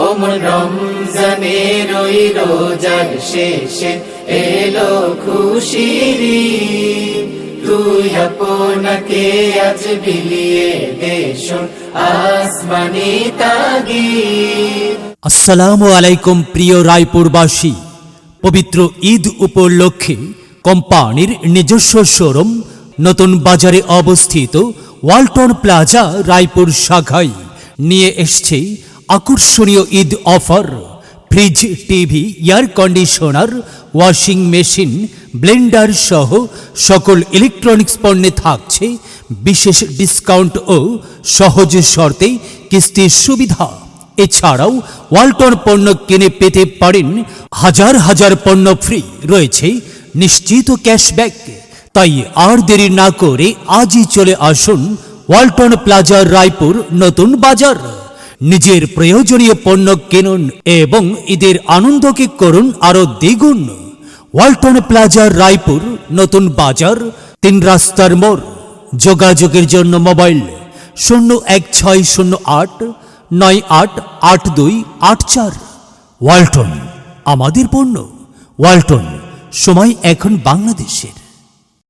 ওমর রমজানের ওই রোজার শেষে এলো খুশির ঈদ। তুই আপনাকে আজ বিলিয়ে দে শোন আসমানি তাগিদ। আসসালামু আলাইকুম প্রিয় রায়পুরবাসী। পবিত্র ঈদ উপলক্ষে কোম্পানির নিজস্ব শোরুম নতুন বাজারে অবস্থিত ওয়ালটন প্লাজা রায়পুর শাখায় নিয়ে এসেছে আকর্ষণীয় Eid offer. Fridge, TV, air conditioner, washing machine, Blender সহ সকল ইলেকট্রনিক্স পণ্যে থাকছে বিশেষ ডিসকাউন্ট ও সহজ শর্তে কিস্তির সুবিধা। এছাড়াও ওয়ালটন পণ্য কিনে পেতে পারেন হাজার হাজার পণ্য ফ্রি, রয়েছে নিশ্চিত ক্যাশব্যাক। তাই আর দেরি না করে আজই চলে আসুন ওয়ালটন প্লাজা রায়পুর নতুন বাজার। নিজের প্রয়োজনীয় পণ্য কিনুন এবং ঈদের আনন্দকে করুন আরো দ্বিগুণ। ওয়ালটন প্লাজা রায়পুর নতুন বাজার, 3 রাস্তার মোড়। যোগাযোগের জন্য মোবাইল 01608988284। ওয়ালটন, আমাদের পণ্য। ওয়ালটন, সময় এখন বাংলাদেশের।